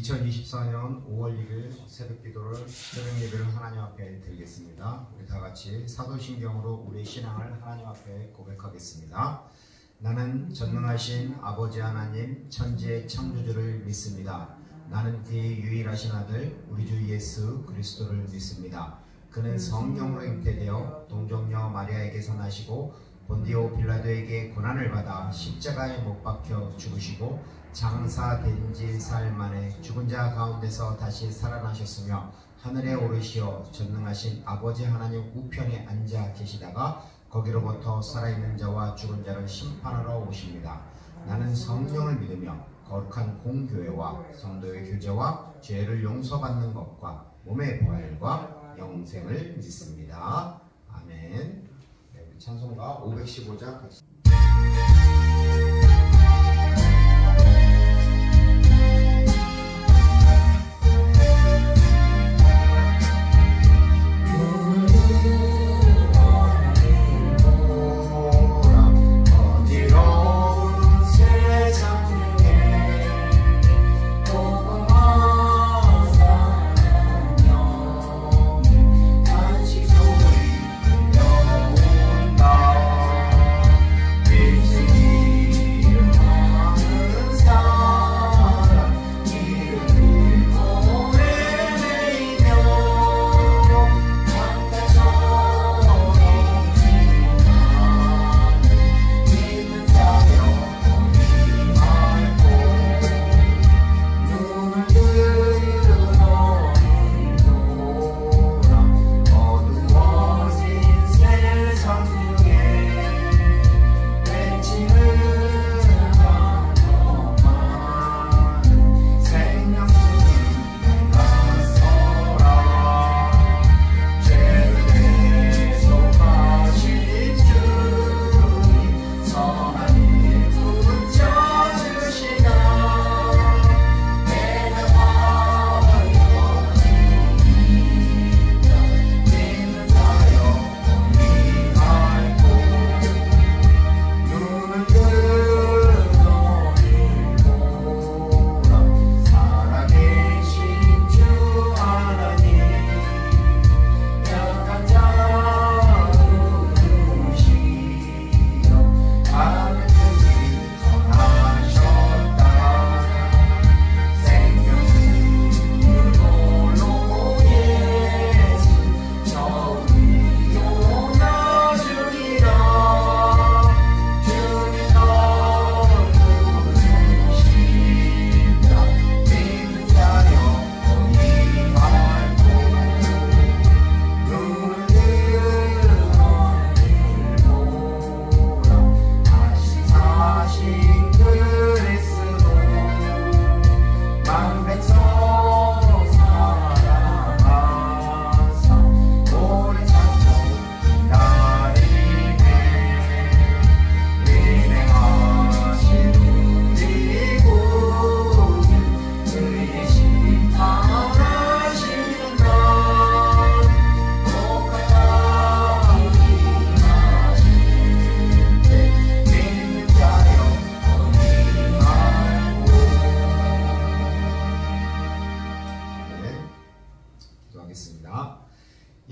2024년 5월 1일 새벽 예배를 하나님 앞에 드리겠습니다. 우리 다 같이 사도신경으로 우리의 신앙을 하나님 앞에 고백하겠습니다. 나는 전능하신 아버지 하나님 천지의 창조주를 믿습니다. 나는 그의 유일하신 아들 우리 주 예수 그리스도를 믿습니다. 그는 성령으로 잉태되어 동정녀 마리아에게서 나시고 본디오 빌라도에게 고난을 받아 십자가에 못 박혀 죽으시고 장사된 지 사흘 만에 죽은 자 가운데서 다시 살아나셨으며 하늘에 오르시어 전능하신 아버지 하나님 우편에 앉아 계시다가 거기로부터 살아있는 자와 죽은 자를 심판하러 오십니다. 나는 성령을 믿으며 거룩한 공교회와 성도의 교제와 죄를 용서받는 것과 몸의 부활과 영생을 믿습니다. 아멘. 네, 찬송가 515장 같이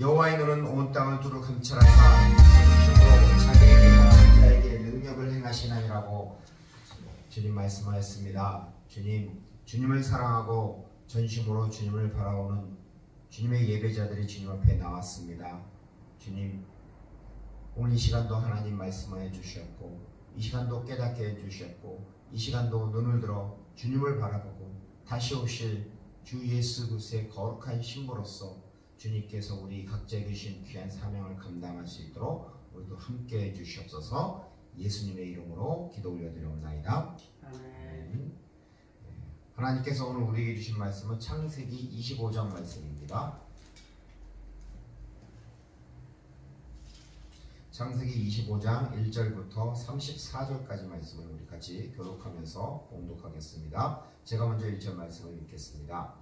여호와의 눈은 온 땅을 두루 감찰하사 전심으로 자기에게 행하는 자에게 능력을 행하시나니라고 주님 말씀하였습니다. 주님을 사랑하고 전심으로 주님을 바라오는 주님의 예배자들이 주님 앞에 나왔습니다. 주님, 오늘 이 시간도 하나님 말씀하여 주셨고 이 시간도 깨닫게 해주셨고 이 시간도 눈을 들어 주님을 바라보고 다시 오실 주 예수 그리스도의 거룩한 신부로서 주님께서 우리 각자에게 주신 귀한 사명을 감당할 수 있도록 우리도 함께 해주시옵소서. 예수님의 이름으로 기도 올려드리옵나이다. 아멘. 하나님께서 오늘 우리에게 주신 말씀은 창세기 25장 말씀입니다. 창세기 25장 1절부터 34절까지 말씀을 우리 같이 교독하면서 봉독하겠습니다. 제가 먼저 1절 말씀을 읽겠습니다.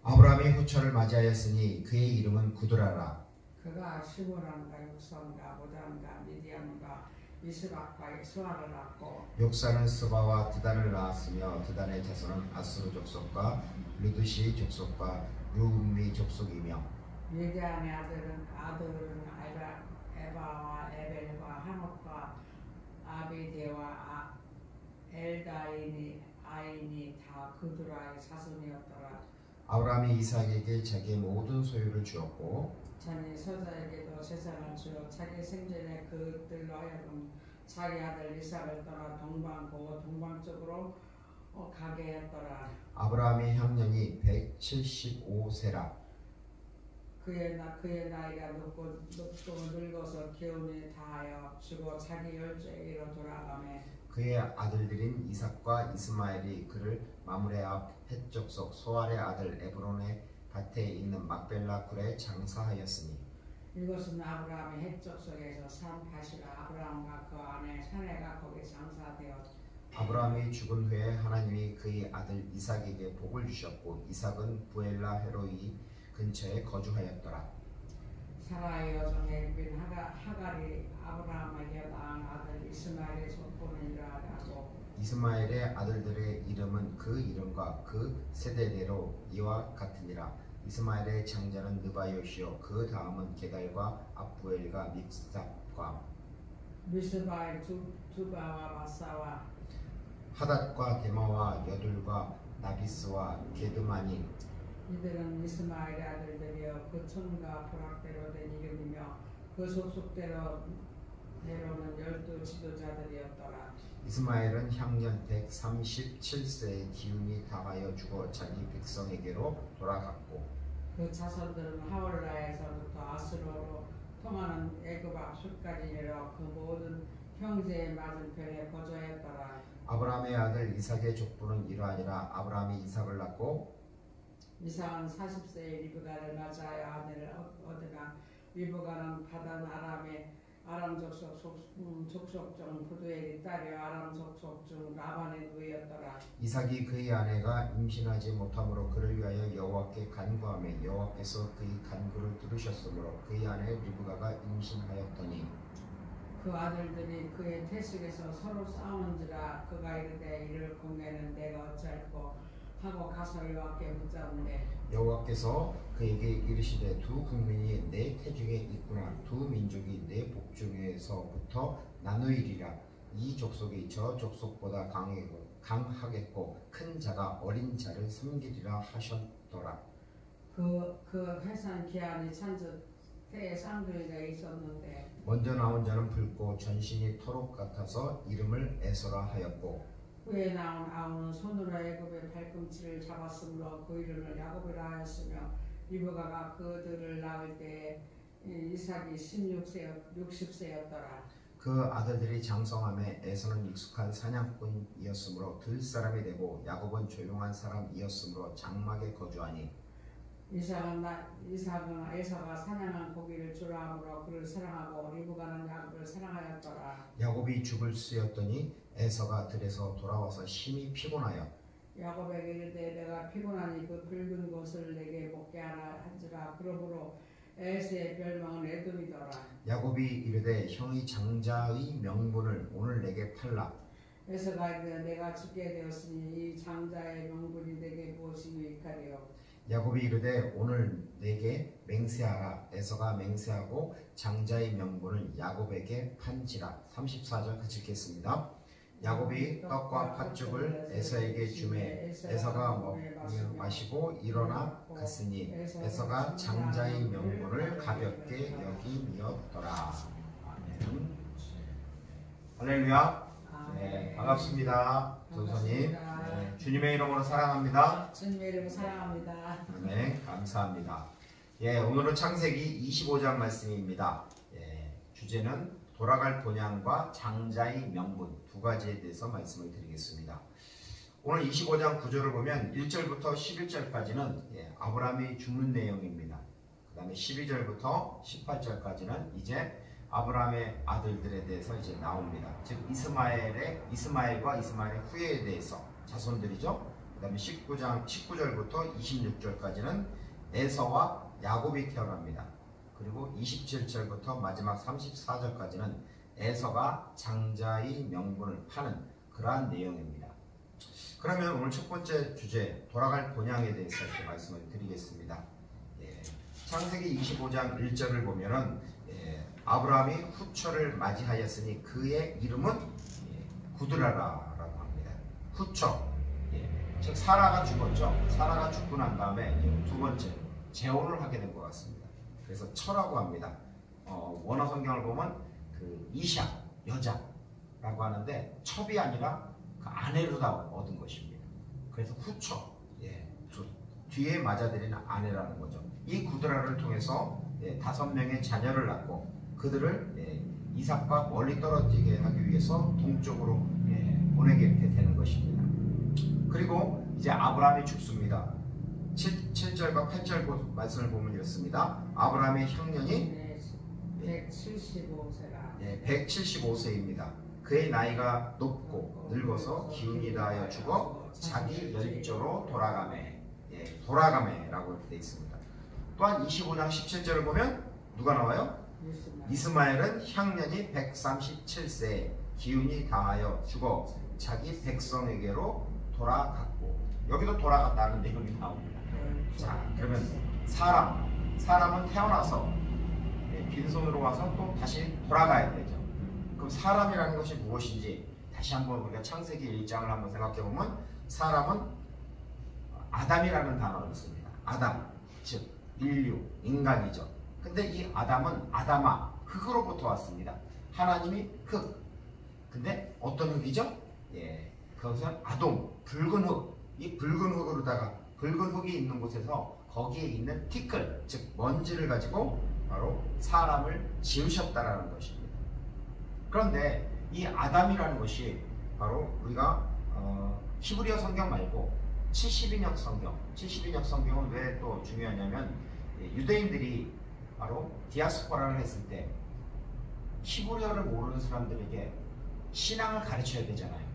아브라함이 후처를 맞이하였으니 그의 이름은 구드라라. 그가 시므론과 육선과 무단과 미디안과 미스박과 스와를 낳고 욕사는 스바와 드단을 낳았으며 드단의 자손은 아수르 족속과 르드시 족속과 루미 족속이며 미디안의 아들은 에바와 에벨과 한옥과 아비데와 엘다인이 아인이 다 그들의 자손이었더라. 아브라함이 이삭에게 자기의 모든 소유를 주었고 자기 서자에게도 재산을 주어 자기 생전에 그들로 하여금 자기 아들 이삭을 떠나 동방쪽으로 가게 했더라. 아브라함의 형년이 175세라. 그의 나이가 높고 늙어서 기운이 다하여 죽어 자기 열조에게로 돌아가매 그의 아들들인 이삭과 이스마엘이 그를 마므레 앞 헷족속 소알의 아들 에브론의 밭에 있는 막벨라 굴에 장사하였으니 이것은 아브라함의 헷족속에서 산 밭이라. 아브라함과 그 아내 사내가 거기 장사되었다. 아브라함이 죽은 후에 하나님이 그의 아들 이삭에게 복을 주셨고 이삭은 부엘라 헤로이 근처에 거주하였더라. 사라의 여종 엘빈 하갈이 아브라함에게 낳은 아들 이스마엘의 족보는이라 하고 이스마엘의 아들들의 이름은 그 이름과 그 세대대로 이와 같으니라. 이스마엘의 장자는 느바요시요 그 다음은 게달과 압부엘과 믹삽과 미스바의 두바와 마사와 하닷과 게마와 여둘과 나비스와 게드마니 이들은 이스마엘의 아들들이여 그 촌과 부락대로 된 이름이며 그 속속대로는 12 지도자들이었더라. 이스마엘은 향년 137세의 기운이 다하여 죽어 자기 백성에게로 돌아갔고 그 자손들은 하월라에서부터 아스로로 통하는 애굽 앞숲까지 내려 그 모든 형제의 맞은편에 거주하였더라. 아브라함의 아들 이삭의 족보는 이러하니라. 아브라함이 이삭을 낳고 이삭은 40세에 리브가를 맞이하여 아내를 얻으나 리브가는 바단 아람 족속 중 부두엘이 딸이여 아람 족속 중 라반의 누이였더라. 이삭이 그의 아내가 임신하지 못함으로 그를 위하여 여호와께 간구하며 여호와께서 그의 간구를 들으셨으므로 그의 아내 리브가가 임신하였더니 그 아들들이 그의 태식에서 서로 싸우는지라 그가 이르되 이를 공개는 내가 어찌할꼬 하고 가서 여호와께 묻자오되 여호와께서 그에게 이르시되 두 국민이 내 태중에 있구나. 두 민족이 내 복중에서부터 나누이리라. 이 족속이 저 족속보다 강하겠고 큰 자가 어린 자를 섬기리라 하셨더라. 그 해산 기한이 찬즉 때에 쌍둥이가 있었는데 먼저 나온 자는 붉고 전신이 토록 같아서 이름을 에서라 하였고 후에 나온 아우는 손으로 애굽의 발꿈치를 잡았으므로 그 이름을 야곱이라 하였으며 리브가가 그들을 낳을 때에 이삭이 60세였더라. 그 아들들이 장성함에 에서는 익숙한 사냥꾼이었으므로 들 사람이 되고 야곱은 조용한 사람이었으므로 장막에 거주하니 이삭은 에서가 사냥한 고기를 좋아하므로 그를 사랑하고 리브가는 야곱을 사랑하였더라. 야곱이 죽을 쓰였더니 에서가 들에서 돌아와서 심히 피곤하여 야곱에게 이르되 내가 피곤하니 그 붉은 것을 내게 먹게 하라 한지라. 그러므로 에서의 별명은 에돔이더라. 야곱이 이르되 형이 장자의 명분을 오늘 내게 팔라. 에서가 이르되 내가 죽게 되었으니 이 장자의 명분이 내게 무엇이 유익하리요. 야곱이 이르되 오늘 내게 맹세하라. 에서가 맹세하고 장자의 명분을 야곱에게 판지라. 34절 같이 읽겠습니다. 야곱이 떡과 팥죽을 에서에게 주매 에서가 마시고 일어나 갔으니 에서가 장자의 명분을 가볍게 여김이었더라. 아멘. 할렐루야. 네, 반갑습니다. 조선님. 네, 주님의 이름으로 사랑합니다. 주님의 이름으로 사랑합니다. 네, 감사합니다. 예, 오늘은 창세기 25장 말씀입니다. 예, 주제는 돌아갈 본향과 장자의 명분 두 가지에 대해서 말씀을 드리겠습니다. 오늘 25장 9절을 보면 1절부터 11절까지는 아브라함이 죽는 내용입니다. 그 다음에 12절부터 18절까지는 이제 아브라함의 아들들에 대해서 이제 나옵니다. 즉 이스마엘과 이스마엘의 후예에 대해서 자손들이죠. 그 다음에 19절부터 26절까지는 에서와 야곱이 태어납니다. 그리고 27절부터 마지막 34절까지는 에서가 장자의 명분을 파는 그러한 내용입니다. 그러면 오늘 첫 번째 주제 돌아갈 본향에 대해서 이렇게 말씀을 드리겠습니다. 창세기 25장 1절을 보면은 아브라함이 후처를 맞이하였으니 그의 이름은 구드라라라고 합니다. 후처. 즉 사라가 죽었죠. 사라가 죽고 난 다음에 두 번째 재혼을 하게 된 것 같습니다. 그래서 처라고 합니다. 원어 성경을 보면 그 이샤 여자라고 하는데 첩이 아니라 그 아내로 다 얻은 것입니다. 그래서 후처. 뒤에 맞아들이는 아내라는 거죠. 이 구드라를 통해서 5명의 자녀를 낳고 그들을 이삭과 멀리 떨어지게 하기 위해서 동쪽으로 보내게 되는 것입니다. 그리고 이제 아브라함이 죽습니다. 7절과 8절 말씀을 보면 이렇습니다. 아브라함의 형년이 175세입니다. 그의 나이가 높고 늙어서 기운이 다하여 죽어 자기 열조로 돌아가매라고 이렇게 되어 있습니다. 또한 25장 17절을 보면 누가 나와요? 이스마엘은 향년이 137세에 기운이 다하여 죽어 자기 백성에게로 돌아갔고, 여기도 돌아갔다는 내용이 나옵니다. 자, 그러면 사람은 태어나서 빈손으로 와서 또 다시 돌아가야 되죠. 그럼 사람이라는 것이 무엇인지 다시 한번 우리가 창세기 1장을 한번 생각해 보면 사람은 아담이라는 단어를 씁니다. 아담, 즉 인류, 인간이죠. 근데 이 아담은 아담아, 흙으로부터 왔습니다. 하나님이 흙. 근데 어떤 흙이죠? 그것은 아돔, 붉은 흙. 이 붉은 흙으로다가 붉은 흙이 있는 곳에서 거기에 있는 티끌, 즉 먼지를 가지고 바로 사람을 지으셨다라는 것입니다. 그런데 이 아담이라는 것이 바로 우리가 히브리어 성경 말고 70인역 성경은 왜 또 중요하냐면 유대인들이 바로 디아스포라를 했을 때 히브리어를 모르는 사람들에게 신앙을 가르쳐야 되잖아요.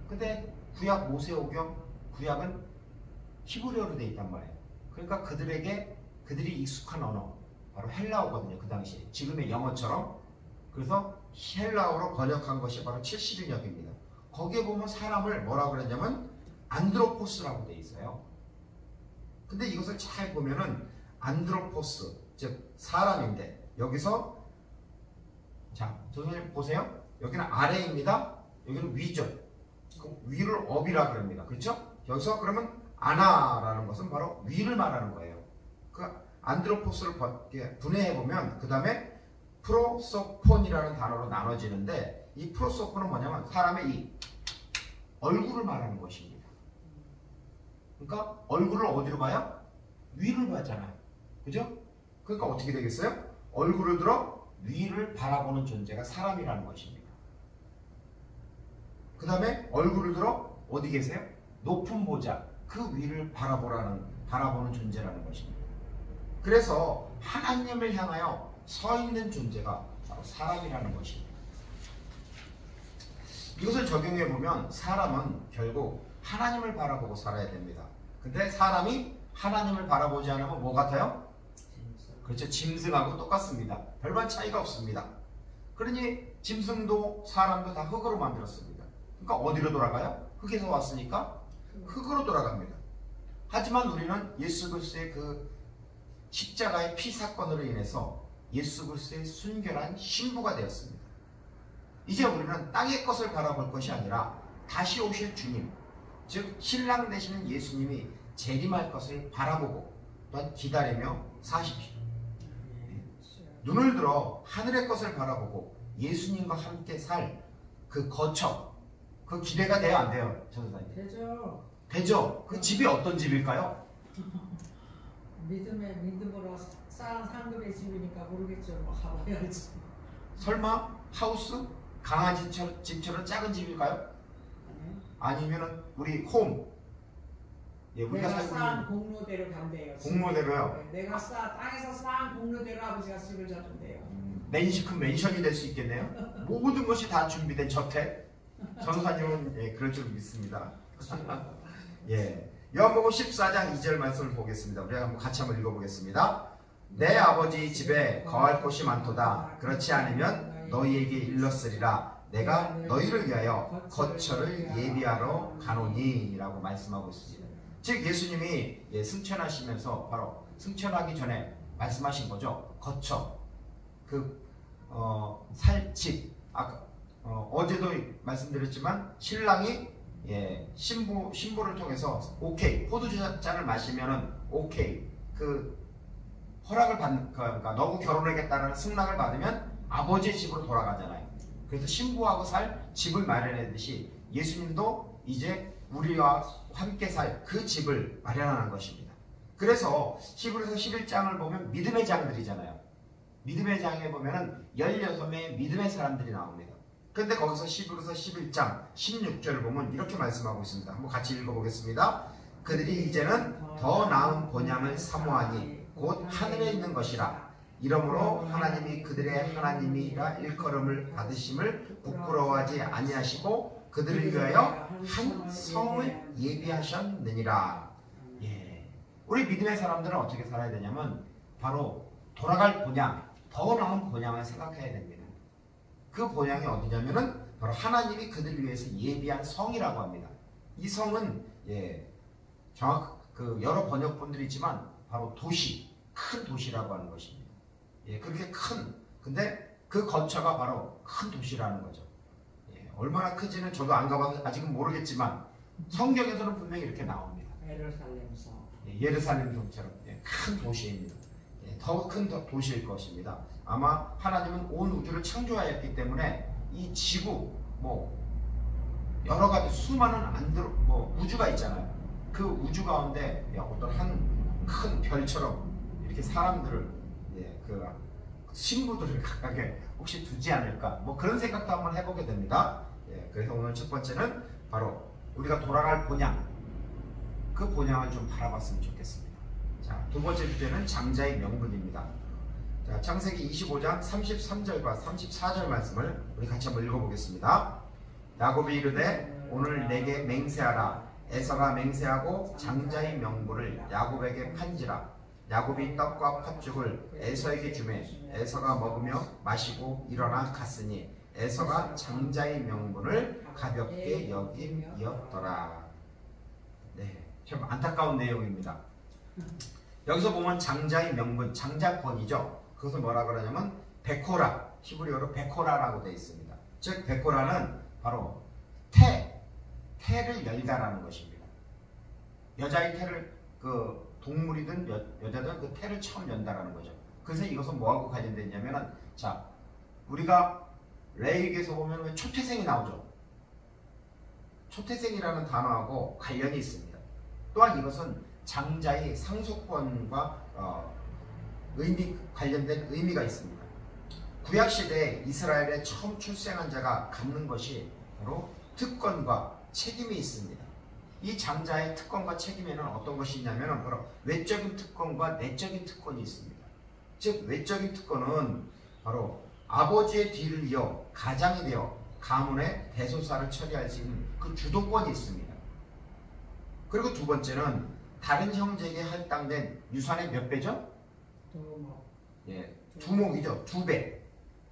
근데 구약 모세오경 구약은 히브리어로 되어 있단 말이에요. 그러니까 그들이 익숙한 언어 바로 헬라어거든요. 그 당시에 지금의 영어처럼. 그래서 헬라어로 번역한 것이 바로 70인역입니다. 거기에 보면 사람을 뭐라고 그랬냐면 안드로포스라고 되어 있어요. 근데 이것을 잘 보면은 안드로포스, 즉 사람인데 여기서 자, 선생님 보세요. 여기는 아래입니다. 여기는 위죠. 그 위를 업이라 그럽니다. 그렇죠? 여기서 그러면 아나라는 것은 바로 위를 말하는 거예요. 그 안드로포스를 분해해 보면 그 다음에 프로소폰이라는 단어로 나눠지는데 이 프로소폰은 뭐냐면 사람의 이 얼굴을 말하는 것입니다. 그러니까 얼굴을 어디로 봐요? 위를 봐잖아요. 그죠? 그러니까 어떻게 되겠어요? 얼굴을 들어 위를 바라보는 존재가 사람이라는 것입니다. 그 다음에 얼굴을 들어 어디 계세요? 높은 보좌, 그 위를 바라보는 존재라는 것입니다. 그래서 하나님을 향하여 서 있는 존재가 바로 사람이라는 것입니다. 이것을 적용해 보면 사람은 결국 하나님을 바라보고 살아야 됩니다. 근데 사람이 하나님을 바라보지 않으면 뭐 같아요? 그렇죠. 짐승하고 똑같습니다. 별반 차이가 없습니다. 그러니 짐승도 사람도 다 흙으로 만들었습니다. 그러니까 어디로 돌아가요? 흙에서 왔으니까 흙으로 돌아갑니다. 하지만 우리는 예수 그리스도의 그 십자가의 피 사건으로 인해서 예수 그리스도의 순결한 신부가 되었습니다. 이제 우리는 땅의 것을 바라볼 것이 아니라 다시 오실 주님, 즉 신랑 되시는 예수님이 재림할 것을 바라보고 또한 기다리며 사십시오. 눈을 들어 하늘의 것을 바라보고 예수님과 함께 살 그 거처, 그 기대가 돼요, 안 돼요? 전도사님? 되죠. 되죠. 그 집이 어떤 집일까요? 믿음으로 쌓은 상급의 집이니까 모르겠죠. 뭐 가봐야지. 설마 하우스? 강아지 집처럼 작은 집일까요? 아니면은 우리 홈. 우리가 내가 살고 쌓은 있는 공로대로 간대요. 공로대로요? 네, 내가 땅에서 쌓은 공로대로 아버지가 집을 졌던데요. 큰 맨션이 될 수 있겠네요. 모든 것이 다 준비된 저택. 전도사님은 그럴 줄 믿습니다. 요한복음 14장 2절 말씀을 보겠습니다. 우리가 한번 같이 한번 읽어보겠습니다. 내 아버지 집에 거할 곳이 많도다. 그렇지 않으면 너희에게 일렀으리라. 내가 너희를 위하여 거처를 예비하러 가노니 라고 말씀하고 있습니다. 즉 예수님이 승천하시면서 바로 승천하기 전에 말씀하신 거죠. 거처, 살 집. 아까 어제도 말씀드렸지만 신랑이 신부를 통해서 오케이, 포도주 잔을 마시면은 오케이, 허락을 그러니까 너고 결혼하겠다는 승낙을 받으면 아버지의 집으로 돌아가잖아요. 그래서 신부하고 살 집을 마련했듯이 예수님도 이제 우리와 함께 살 그 집을 마련하는 것입니다. 그래서 히브리서 11장을 보면 믿음의 장들이잖아요. 믿음의 장에 보면은 16명의 믿음의 사람들이 나옵니다. 그런데 거기서 히브리서 11장 16절을 보면 이렇게 말씀하고 있습니다. 한번 같이 읽어보겠습니다. 그들이 이제는 더 나은 본향을 사모하니 곧 하늘에 있는 것이라. 이러므로 하나님이 그들의 하나님이라 일컬음을 받으심을 부끄러워하지 아니하시고 그들을 위하여 한 성을 예비하셨느니라. 우리 믿음의 사람들은 어떻게 살아야 되냐면 바로 돌아갈 본향, 더 나은 본향을 생각해야 됩니다. 그 본향이 어디냐면은 바로 하나님이 그들을 위해서 예비한 성이라고 합니다. 이 성은 여러 번역본들이 있지만 바로 도시, 큰 도시라고 하는 것입니다. 그렇게 근데 그 거처가 바로 큰 도시라는 거죠. 얼마나 큰지는 저도 안 가봐서 아직은 모르겠지만 성경에서는 분명히 이렇게 나옵니다. 예루살렘 성처럼 큰 도시입니다. 더 큰 도시일 것입니다. 아마 하나님은 온 우주를 창조하였기 때문에 이 지구, 여러 가지 수많은 우주가 있잖아요. 그 우주 가운데 어떤 한 큰 별처럼 이렇게 사람들을, 신부들을 각각에 혹시 두지 않을까, 그런 생각도 한번 해보게 됩니다. 그래서 오늘 첫 번째는 바로 우리가 돌아갈 본향, 그 본향을 좀 바라봤으면 좋겠습니다. 자, 두 번째 주제는 장자의 명분입니다. 자, 창세기 25장 33절과 34절 말씀을 우리 같이 한번 읽어보겠습니다. 야곱이 이르되 오늘 내게 맹세하라. 에서가 맹세하고 장자의 명분을 야곱에게 판지라. 야곱이 떡과 팥죽을 에서에게 주매 에서가 먹으며 마시고 일어나 갔으니 에서가 장자의 명분을 가볍게 여김이었더라. 참 안타까운 내용입니다. 여기서 보면 장자의 명분, 장자권이죠. 그것을 뭐라 그러냐면 베코라, 히브리어로 베코라라고 되어 있습니다. 즉 베코라는 바로 태를 열다라는 것입니다. 여자의 태를, 동물이든 여자든 그 태를 처음 연다라는 거죠. 그래서 이것은 뭐하고 관련되어 있냐면은, 자, 우리가 레위기에서 보면 왜 초태생이 나오죠. 초태생이라는 단어하고 관련이 있습니다. 또한 이것은 장자의 상속권과 관련된 의미가 있습니다. 구약시대에 이스라엘에 처음 출생한 자가 갖는 것이 바로 특권과 책임이 있습니다. 이 장자의 특권과 책임에는 어떤 것이 있냐면 바로 외적인 특권과 내적인 특권이 있습니다. 즉 외적인 특권은 바로 아버지의 뒤를 이어 가장이 되어 가문의 대소사를 처리할 수 있는 그 주도권이 있습니다. 그리고 두 번째는 다른 형제에게 할당된 유산의 몇 배죠? 두목이죠. 2배.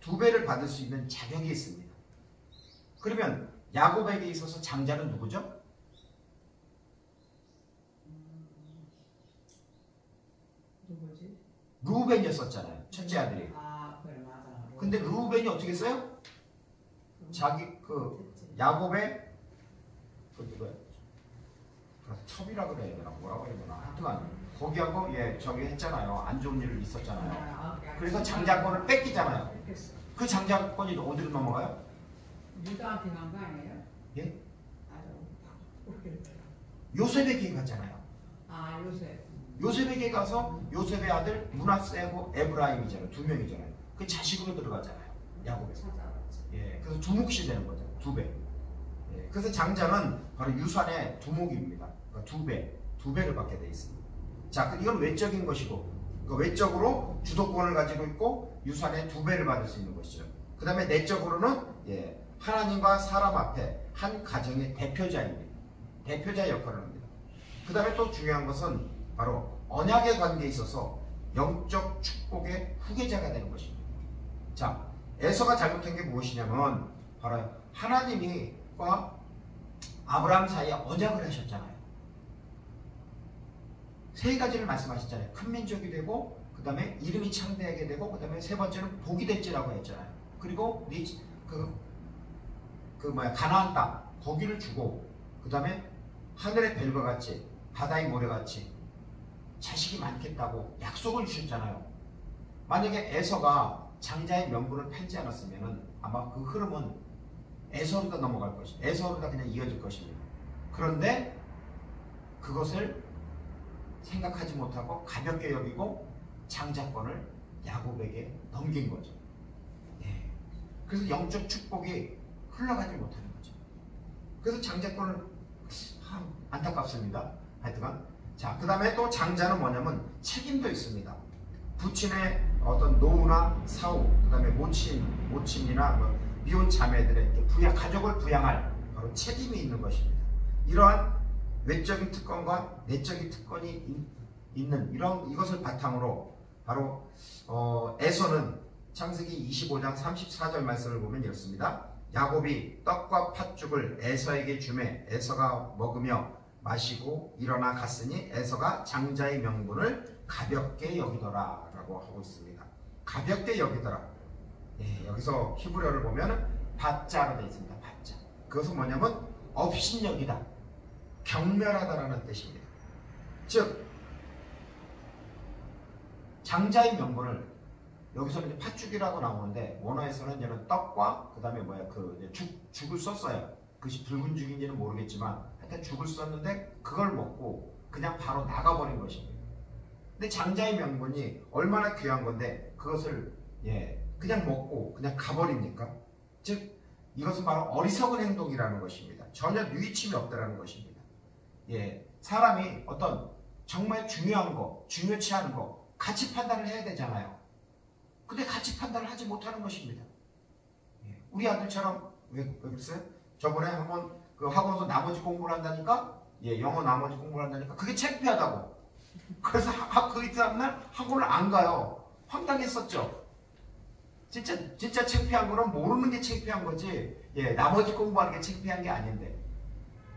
2배를 받을 수 있는 자격이 있습니다. 그러면 야곱에게 있어서 장자는 누구죠? 누구지? 루벤이었었잖아요. 첫째 아들이. 그래, 맞아. 근데 루벤이 어떻게 했어요? 자기 야곱의 누구야? 첩이라 그래야 되나 뭐라고 해야 되나 하여튼 거기하고 저기 했잖아요. 안 좋은 일 있었잖아요. 그래서 장자권을 뺏기잖아요. 그 장자권이 어디로 넘어가요? 유다한테 간 거 아니에요? 예? 요셉에게 갔잖아요. 요셉. 요셉에게 가서 요셉의 아들 므낫세하고 에브라임이잖아요. 2명이잖아요. 그 자식으로 들어가잖아요. 야곱에서. 그래서 두목시 되는 거죠. 2배. 그래서 장자는 바로 유산의 두목입니다. 그러니까 2배를 받게 되어 있습니다. 자, 이건 외적인 것이고, 그러니까 외적으로 주도권을 가지고 있고 유산의 2배를 받을 수 있는 것이죠. 그 다음에 내적으로는 하나님과 사람 앞에 한 가정의 대표자입니다. 대표자 역할을 합니다. 그 다음에 또 중요한 것은 바로 언약의 관계에 있어서 영적 축복의 후계자가 되는 것입니다. 자, 에서가 잘못한 게 무엇이냐면 바로 하나님과 아브라함 사이에 언약을 하셨잖아요. 세 가지를 말씀하셨잖아요. 큰 민족이 되고, 그 다음에 이름이 창대하게 되고, 그 다음에 세 번째는 복이 됐지라고 했잖아요. 그리고 가나안 땅 거기를 주고, 그 다음에 하늘의 별과 같이 바다의 모래같이 자식이 많겠다고 약속을 주셨잖아요. 만약에 에서가 장자의 명분을 팔지 않았으면 아마 그 흐름은 에서로 넘어갈 것입니다. 에서로 그냥 이어질 것입니다. 그런데 그것을 생각하지 못하고 가볍게 여기고 장자권을 야곱에게 넘긴 거죠. 예. 그래서 영적 축복이 흘러가지 못하는 거죠. 그래서 장자권을 안타깝습니다. 하여튼간 자, 그 다음에 또 장자는 뭐냐면 책임도 있습니다. 부친의 어떤 노후나 사후, 그 다음에 모친이나 미혼 자매들의 가족을 부양할 바로 책임이 있는 것입니다. 이러한 외적인 특권과 내적인 특권이 있는 이것을 바탕으로 바로 에서는 창세기 25장 34절 말씀을 보면 이렇습니다. 야곱이 떡과 팥죽을 에서에게 주매 에서가 먹으며 마시고 일어나 갔으니 에서가 장자의 명분을 가볍게 여기더라 라고 하고 있습니다. 가볍게 여기더라. 예, 여기서 히브리어를 보면 바자로 되어 있습니다. 바자. 그것은 뭐냐면 업신여기다, 경멸하다라는 뜻입니다. 즉 장자의 명분을 여기서는 이제 팥죽이라고 나오는데 원어에서는 이제는 떡과 그 다음에 죽을 썼어요. 그것이 붉은 죽인지는 모르겠지만 하여튼 죽을 썼는데 그걸 먹고 그냥 바로 나가버린 것입니다. 근데 장자의 명분이 얼마나 귀한 건데 그것을 그냥 먹고 그냥 가버립니까? 즉 이것은 바로 어리석은 행동이라는 것입니다. 전혀 누이침이 없다라는 것입니다. 사람이 어떤 정말 중요한 거, 중요치 않은 거 가치 판단을 해야 되잖아요. 근데 가치 판단을 하지 못하는 것입니다. 우리 아들처럼 왜 그랬어요? 저번에 한번 그 학원에서 나머지 공부를 한다니까, 영어 나머지 공부를 한다니까 그게 창피하다고. 그래서 그 이튿날 학원을 안 가요. 황당했었죠. 진짜 창피한 거는 모르는 게 창피한 거지. 나머지 공부하는 게 창피한 게 아닌데.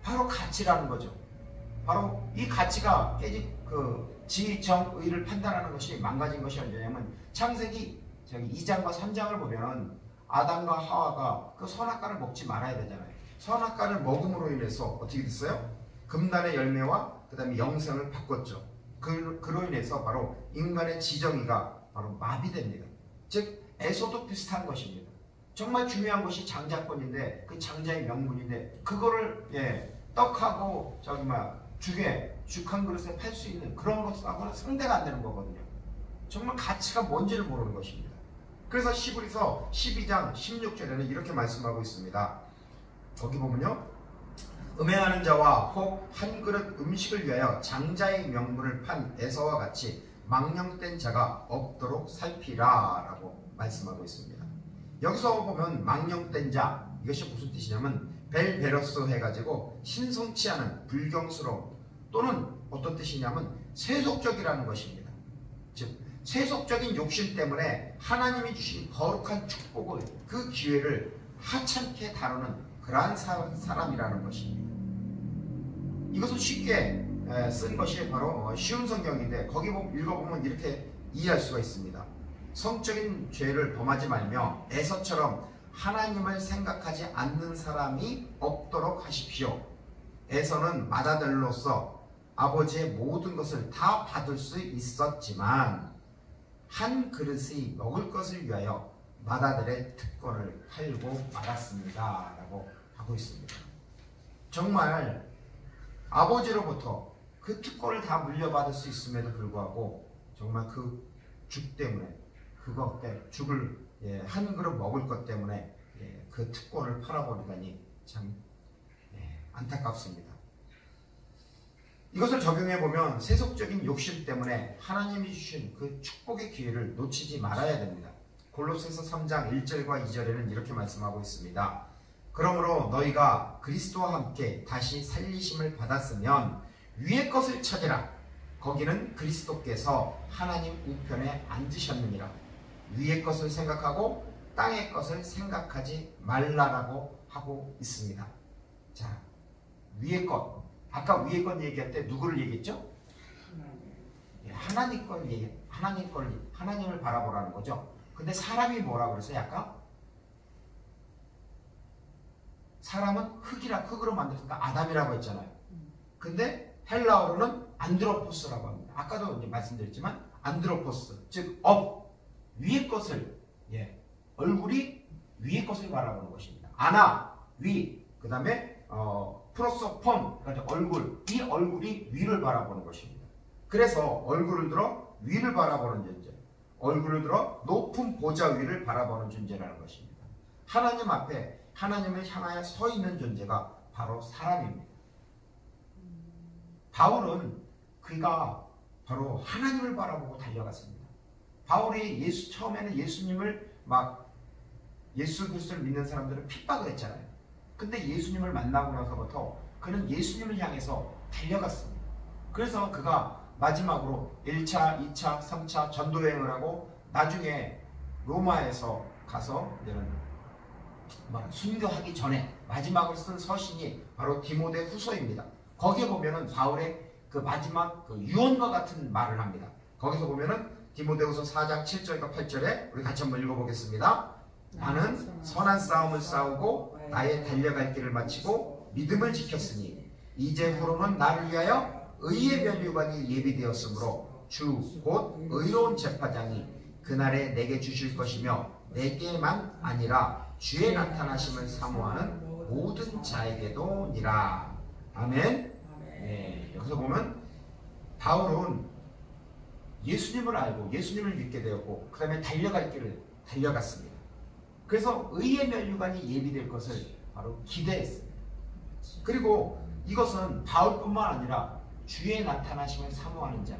바로 가치라는 거죠. 바로 이 가치가 지정의를 판단하는 것이 망가진 것이 언제냐면 창세기 2장과 3장을 보면 아담과 하와가 그 선악과를 먹지 말아야 되잖아요. 선악과를 먹음으로 인해서 어떻게 됐어요? 금단의 열매와 그 다음에 영생을 바꿨죠. 그로 인해서 바로 인간의 지정의가 바로 마비됩니다. 즉 에서도 비슷한 것입니다. 정말 중요한 것이 장자권인데 그 장자의 명분인데 그거를 떡하고 죽 한 그릇에 팔 수 있는 그런 것하고는 상대가 안 되는 거거든요. 정말 가치가 뭔지를 모르는 것입니다. 그래서 히브리서 12장 16절에는 이렇게 말씀하고 있습니다. 거기 보면요. 음행하는 자와 혹 한 그릇 음식을 위하여 장자의 명분을 판 에서와 같이 망령된 자가 없도록 살피라 라고 말씀하고 있습니다. 여기서 보면 망령된 자, 이것이 무슨 뜻이냐면 벨베러스 해가지고 신성치 않은 불경스러움 또는 어떤 뜻이냐면 세속적이라는 것입니다. 즉 세속적인 욕심 때문에 하나님이 주신 거룩한 축복을 그 기회를 하찮게 다루는 그러한 사람이라는 것입니다. 이것을 쉽게 쓴 것이 바로 쉬운 성경인데 거기 읽어보면 이렇게 이해할 수가 있습니다. 성적인 죄를 범하지 말며 에서처럼 하나님을 생각하지 않는 사람이 없도록 하십시오. 에서는 맏아들로서 아버지의 모든 것을 다 받을 수 있었지만 한 그릇의 먹을 것을 위하여 맏아들의 특권을 팔고 말았습니다 라고 하고 있습니다. 정말 아버지로부터 그 특권을 다 물려받을 수 있음에도 불구하고 정말 그 죽 때문에 그것 때문에 죽을 한 그릇 먹을 것 때문에 그 특권을 팔아버리다니 참 안타깝습니다. 이것을 적용해보면 세속적인 욕심 때문에 하나님이 주신 그 축복의 기회를 놓치지 말아야 됩니다. 골로새서 3장 1절과 2절에는 이렇게 말씀하고 있습니다. 그러므로 너희가 그리스도와 함께 다시 살리심을 받았으면 위의 것을 찾으라. 거기는 그리스도께서 하나님 우편에 앉으셨느니라. 위의 것을 생각하고 땅의 것을 생각하지 말라라고 하고 있습니다. 자, 위의 것. 아까 위의 것 얘기할 때 누구를 얘기했죠? 하나님 걸 하나님을 바라보라는 거죠. 근데 사람이 뭐라고 그랬어요? 아까 사람은 흙으로 만들었으니까 아담이라고 했잖아요. 근데 헬라어로는 안드로포스라고 합니다. 아까도 이제 말씀드렸지만 안드로포스, 즉 위의 것을, 얼굴이 위의 것을 바라보는 것입니다. 아나, 위, 그 다음에 프로소폰, 그러니까 얼굴, 이 얼굴이 위를 바라보는 것입니다. 그래서 얼굴을 들어 위를 바라보는 존재, 얼굴을 들어 높은 보좌 위를 바라보는 존재라는 것입니다. 하나님 앞에 하나님을 향하여 서 있는 존재가 바로 사람입니다. 바울은 그가 바로 하나님을 바라보고 달려갔습니다. 바울이 처음에는 예수님을 예수 그리스도를 믿는 사람들은 핍박을 했잖아요. 근데 예수님을 만나고 나서부터 그는 예수님을 향해서 달려갔습니다. 그래서 그가 마지막으로 1차, 2차, 3차 전도여행을 하고 나중에 로마에서 가서 순교하기 전에 마지막으로 쓴 서신이 바로 디모데 후서입니다. 거기에 보면은 바울의 그 마지막 유언과 같은 말을 합니다. 거기서 보면은 디모데후서 4장 7절과 8절에 우리 같이 한번 읽어보겠습니다. 나는 선한 싸움을 싸우고 나의 달려갈 길을 마치고 믿음을 지켰으니 이제후로는 나를 위하여 의의 면류관이 예비되었으므로 주 곧 의로운 재판장이 그날에 내게 주실 것이며 내게만 아니라 주의 나타나심을 사모하는 모든 자에게도니라. 아멘. 네, 여기서 보면 바울은 예수님을 알고 예수님을 믿게 되었고 그 다음에 달려갈 길을 달려갔습니다. 그래서 의의 면류관이 예비될 것을 바로 기대했습니다. 그리고 이것은 바울뿐만 아니라 주의 나타나심을 사모하는 자,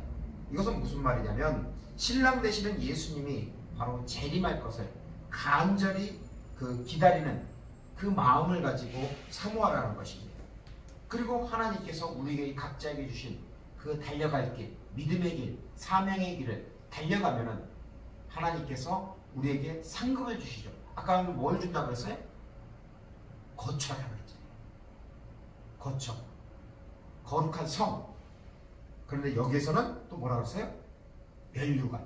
이것은 무슨 말이냐면 신랑 되시는 예수님이 바로 재림할 것을 간절히 기다리는 그 마음을 가지고 사모하라는 것입니다. 그리고 하나님께서 우리에게 각자에게 주신 그 달려갈 길, 믿음의 길, 사명의 길을 달려가면은 하나님께서 우리에게 상급을 주시죠. 아까 뭘 준다고 했어요? 거처라고 했잖아요. 거처, 거룩한 성. 그런데 여기에서는 또 뭐라고 했어요? 면류관.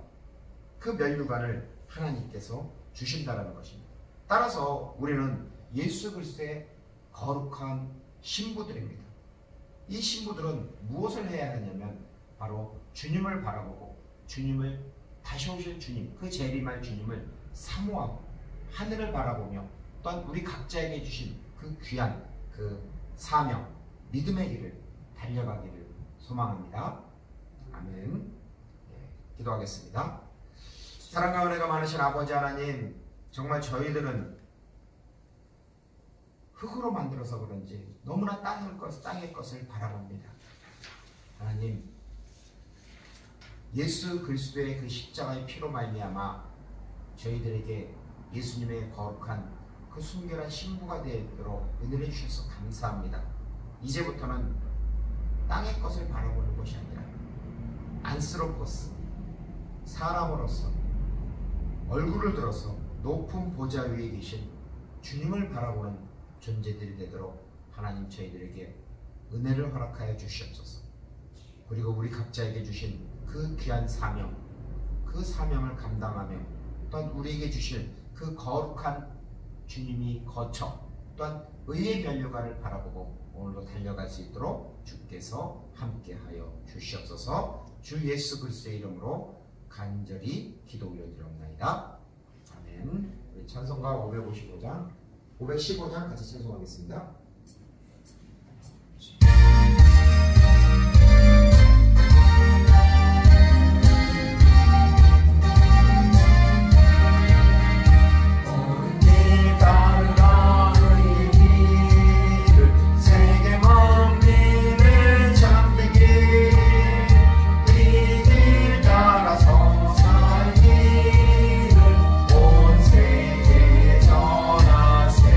그 면류관을 하나님께서 주신다는 것입니다. 따라서 우리는 예수 그리스도의 거룩한 신부들입니다. 이 신부들은 무엇을 해야 하냐면 바로 주님을 바라보고 주님을 다시 오실 주님, 그 재림할 주님을 사모하고 하늘을 바라보며 또한 우리 각자에게 주신 그 귀한 그 사명, 믿음의 길을 달려가기를 소망합니다. 아멘. 기도하겠습니다. 사랑과 은혜가 많으신 아버지 하나님, 정말 저희들은 흙으로 만들어서 그런지 너무나 땅의 것을 바라봅니다. 하나님, 예수 그리스도의 그 십자가의 피로 말미암아 저희들에게 예수님의 거룩한 그 순결한 신부가 되도록 은혜를 주셔서 감사합니다. 이제부터는 땅의 것을 바라보는 것이 아니라 안스로포스, 사람으로서 얼굴을 들어서 높은 보좌 위에 계신 주님을 바라보는 존재들이 되도록 하나님 저희들에게 은혜를 허락하여 주시옵소서. 그리고 우리 각자에게 주신 그 귀한 사명, 그 사명을 감당하며 또한 우리에게 주실 그 거룩한 주님이 거처, 또한 의의 면류관을 바라보고 오늘도 달려갈 수 있도록 주께서 함께하여 주시옵소서. 주 예수 그리스도의 이름으로 간절히 기도 올려드리옵나이다. 아멘. 우리 찬송가 515장 같이 찬송하겠습니다. 온 세계 전하세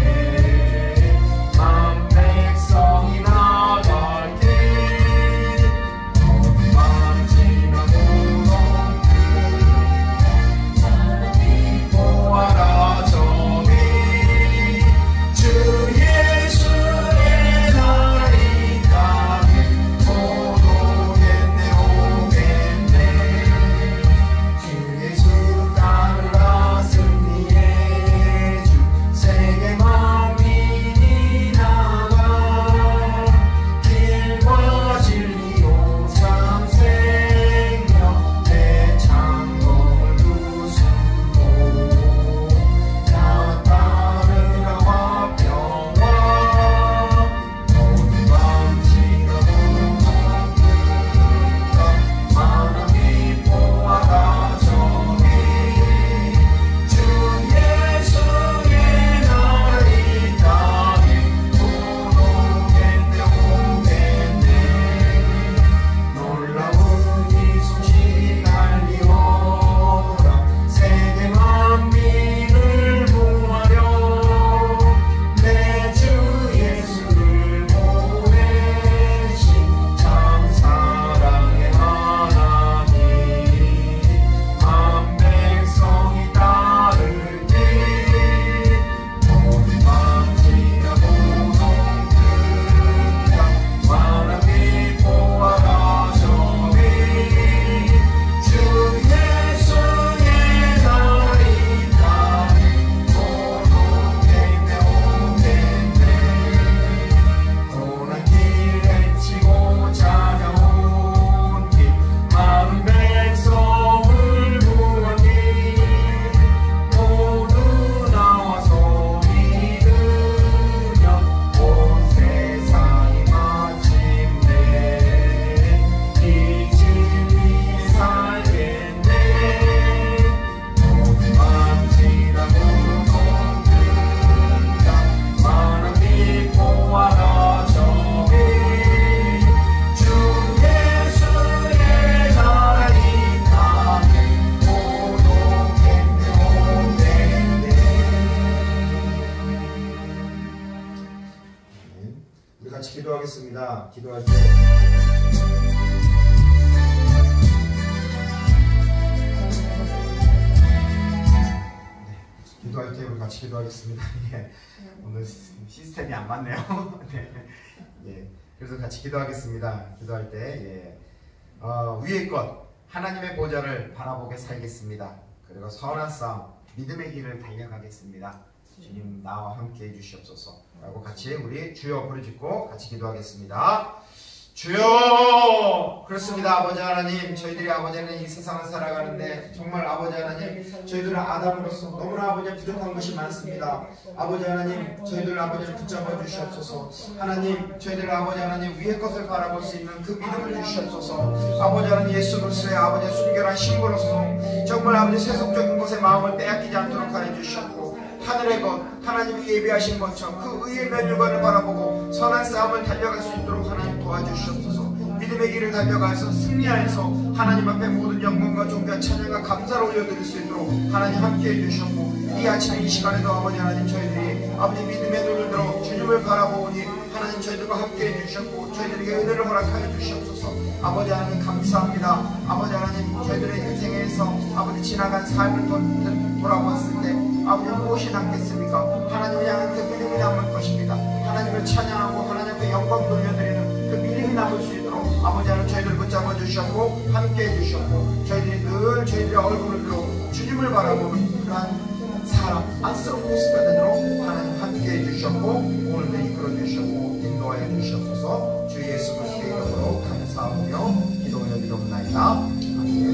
기도하겠습니다. 예. 오늘 시스템이 안 맞네요. 네. 예. 그래서 같이 기도하겠습니다. 기도할 때 위의 것 하나님의 보좌를 바라보게 살겠습니다. 그리고 선한 싸움 믿음의 길을 달려가겠습니다. 주님 나와 함께 해주시옵소서 라고 같이 우리 주여 부르짖고 같이 기도하겠습니다. 주여! 그렇습니다. 아버지 하나님, 저희들이 아버지 하나님 이 세상을 살아가는데 정말 아버지 하나님, 저희들은 아담으로서 너무나 아버지 부족한 것이 많습니다. 아버지 하나님, 저희들 아버지를 붙잡아 주시옵소서. 하나님, 저희들 아버지 하나님 위의 것을 바라볼 수 있는 그 믿음을 주시옵소서. 아버지 하나님, 예수 그리스도의 아버지 순결한 신부로서 정말 아버지 세속적인 것에 마음을 빼앗기지 않도록 하여 주시옵고, 하늘의 것, 하나님이 예비하신 것처럼 그 의의 면류관을 바라보고 선한 싸움을 달려갈 수 있도록 하나님 도와주시옵소서. 믿음의 길을 달려가서 승리하여서 하나님 앞에 모든 영광과 존귀와 찬양과 감사를 올려드릴 수 있도록 하나님 함께해 주셨고, 이 아침 이 시간에도 아버지 하나님 저희들이 아버지 믿음의 눈을 들어 주님을 바라보니 하나님 저희들과 함께해 주셨고 저희들에게 은혜를 허락하여 주시옵소서. 아버지 하나님 감사합니다. 아버지 하나님 저희들의 인생에서 아버지 지나간 삶을 돌아보았을 때 아버지 무엇이 남겠습니까? 하나님을 향한 그 믿음이 남을 것입니다. 하나님을 찬양하고 하나님 앞에 영광 돌려드리는 그 믿음이 남을 수 있도록 아버지 하나님 저희들을 붙잡아 주셨고 함께해 주셨고 저희들이 늘 저희들의 얼굴을 들어 주님을 바라보는 그러한 사람 안쓰러운 모습이 되도록 하나님 함께해 주셨고 오늘도 이끌어 주셨고 인도하여 주시옵소서. 주 예수 그리스도의 이름으로 감사하며 기도 올려드리옵나이다. 아멘.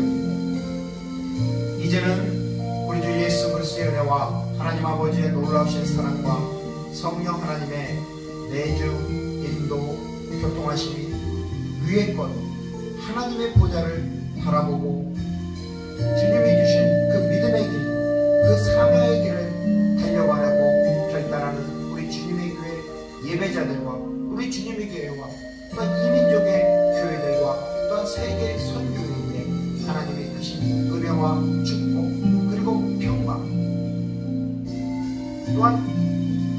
이제는 우리 주 예수 그리스도의 은혜와 하나님 아버지의 놀라우신 사랑과 성령 하나님의 내주, 인도, 교통하심이 위의 것 하나님의 보좌를 바라보고 주님이 주신 그 믿음의 길, 그 사명의 길을 달려가려고 결단하는 우리 주님의 교회 예배자들과 우리 주님의 교회와 또한 이민족의 교회들과 또한 세계 선교회에 하나님의 크신 은혜와 축복 그리고 평강 또한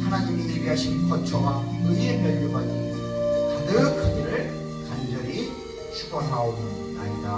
하나님이 예비하신 거처와 의의 면류관이 가득하기를 간절히 축원하옵나이다.